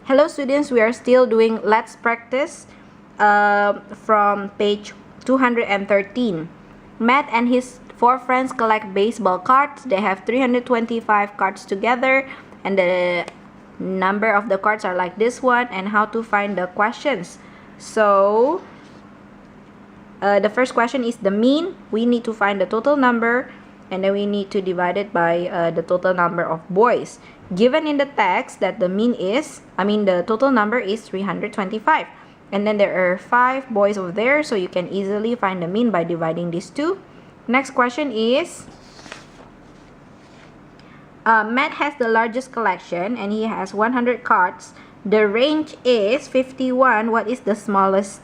Hello students, we are still doing Let's Practice from page 213. Matt and his 4 friends collect baseball cards. They have 325 cards together, and the number of the cards are like this one, and how to find the questions. So the first question is the mean. We need to find the total number, and then we need to divide it by the total number of boys. Given in the text that the the total number is 325. And then there are 5 boys over there, so you can easily find the mean by dividing these two. Next question is, Matt has the largest collection and he has 100 cards. The range is 51. What is the smallest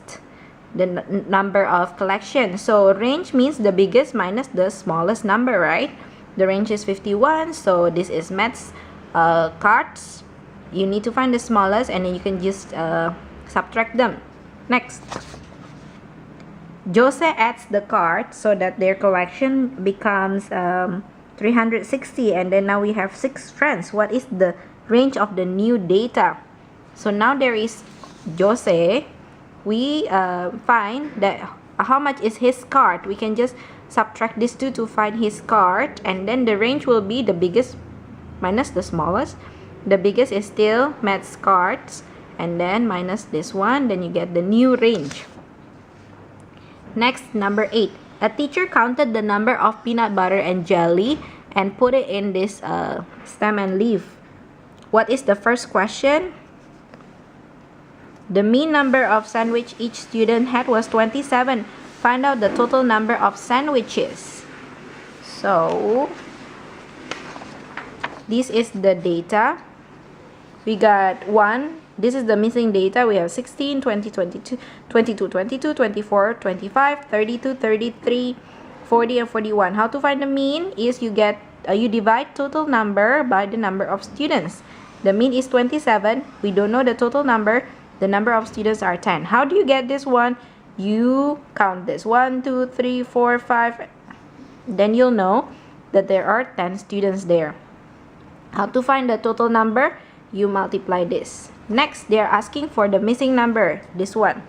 number of collection? So range means the biggest minus the smallest number, right? The range is 51, so this is Matt's cards. You need to find the smallest, and then you can just subtract them. Next, Jose adds the cards so that their collection becomes 360, and then now we have 6 friends. What is the range of the new data? So now there is Jose. We find that how much is his card. We can just subtract these two to find his card, and then the range will be the biggest minus the smallest. The biggest is still Matt's cards, and then minus this one, then you get the new range. Next, number 8. A teacher counted the number of peanut butter and jelly and put it in this stem and leaf. What is the first question? The mean number of sandwich each student had was 27. Find out the total number of sandwiches. So this is the data. We got 1. This is the missing data. We have 16, 20, 22, 22, 22, 24, 25, 32, 33, 40, and 41. How to find the mean is you divide total number by the number of students. The mean is 27. We don't know the total number. The number of students are 10. How do you get this one? You count this. 1, 2, 3, 4, 5. Then you'll know that there are 10 students there. How to find the total number? You multiply this. Next, they are asking for the missing number, this one.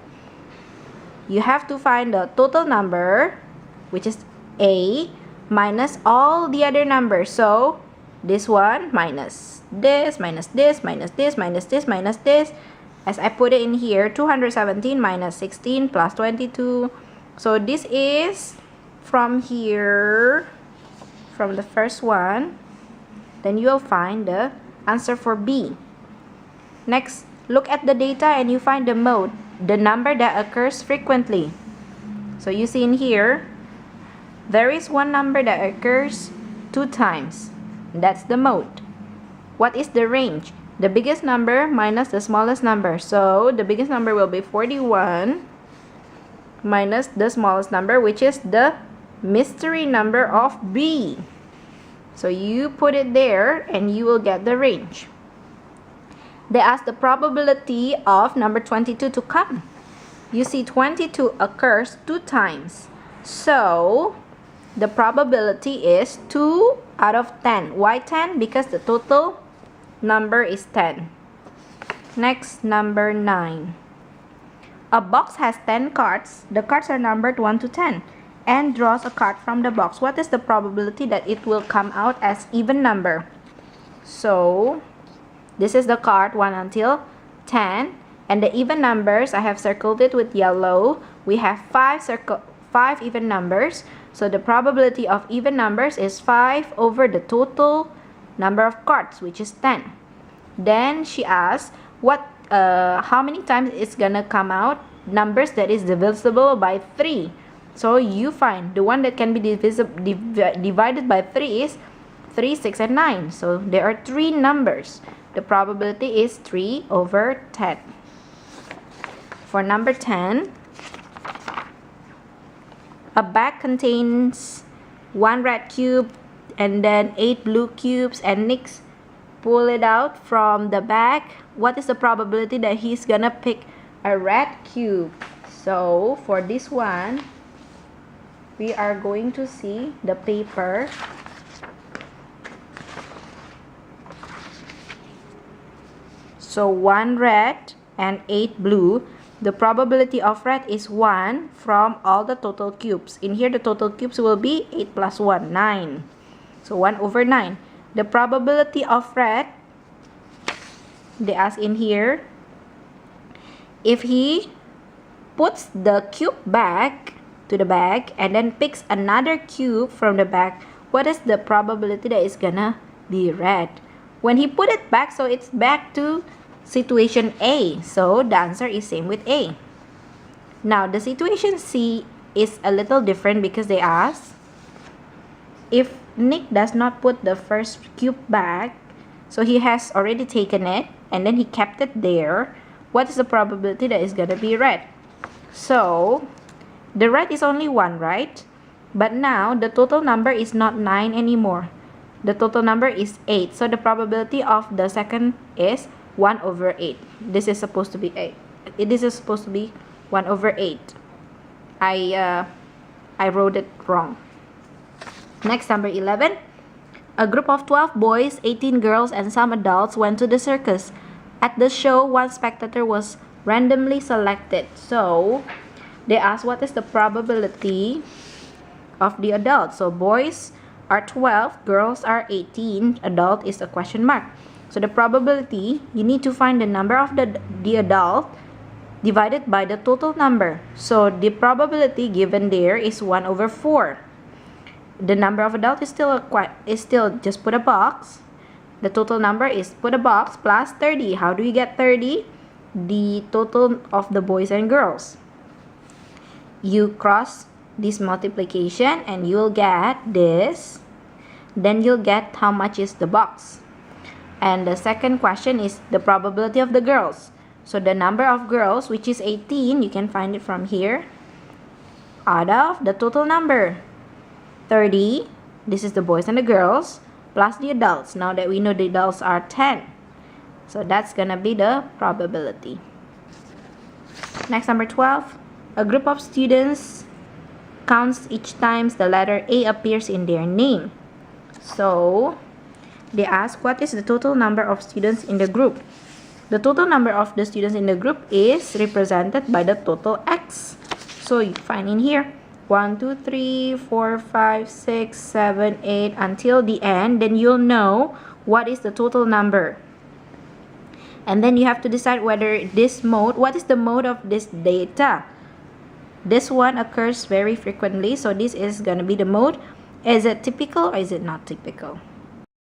You have to find the total number, which is A, minus all the other numbers. So this one minus this, minus this, minus this, minus this, minus this. As I put it in here, 217 minus 16 plus 22. So this is from here, from the first one. Then you will find the answer for B. Next, look at the data and you find the mode, the number that occurs frequently. So you see in here, there is one number that occurs 2 times. That's the mode. What is the range? The biggest number minus the smallest number. So the biggest number will be 41 minus the smallest number, which is the mystery number of B. So you put it there and you will get the range. They ask the probability of number 22 to come. You see 22 occurs 2 times. So the probability is 2 out of 10. Why 10? Because the total number is 10. Next, number 9. A box has 10 cards. The cards are numbered 1 to 10. And draws a card from the box. What is the probability that it will come out as even number? So this is the card 1 until 10, and the even numbers, I have circled it with yellow. We have 5 even numbers, so the probability of even numbers is 5 over the total number of cards, which is 10. Then she asks how many times it's gonna come out numbers that is divisible by 3. So you find the one that can be divided by 3 is 3, 6, and 9. So there are 3 numbers. The probability is 3 over 10. For number 10, a bag contains 1 red cube and then 8 blue cubes, and Nick pull it out from the bag. What is the probability that he's gonna pick a red cube? So for this one, we are going to see the paper. So 1 red and 8 blue. The probability of red is 1 from all the total cubes. In here, the total cubes will be 8 plus 1, 9. So 1 over 9. The probability of red, they ask in here, if he puts the cube back to the bag and then picks another cube from the bag, what is the probability that it's gonna be red? When he put it back, so it's back to situation A. So the answer is same with A. Now the situation C is a little different because they ask if Nick does not put the first cube back, so he has already taken it and then he kept it there, what is the probability that it's gonna be red? So the red is only 1, right? But now the total number is not 9 anymore. The total number is 8. So the probability of the second is 1 over 8. This is supposed to be 8. This is supposed to be 1 over 8. I wrote it wrong. Next, number 11. A group of 12 boys, 18 girls, and some adults went to the circus. At the show, one spectator was randomly selected. So they asked what is the probability of the adults. So boys are 12, girls are 18, adult is a question mark. So the probability, you need to find the number of the adult divided by the total number. So the probability given there is 1 over 4. The number of adult is still just put a box. The total number is put a box plus 30. How do you get 30? The total of the boys and girls. You cross this multiplication and you'll get this. Then you'll get how much is the box. And the second question is the probability of the girls. So the number of girls, which is 18, you can find it from here, out of the total number. 30, this is the boys and the girls, plus the adults. Now that we know the adults are 10. So that's gonna be the probability. Next, number 12. A group of students counts each time the letter A appears in their name. So they ask what is the total number of students in the group. The total number of the students in the group is represented by the total X. So you find in here 1, 2, 3, 4, 5, 6, 7, 8 until the end. Then you'll know what is the total number. And then you have to decide whether this mode, what is the mode of this data. This one occurs very frequently, so this is going to be the mode. Is it typical or is it not typical?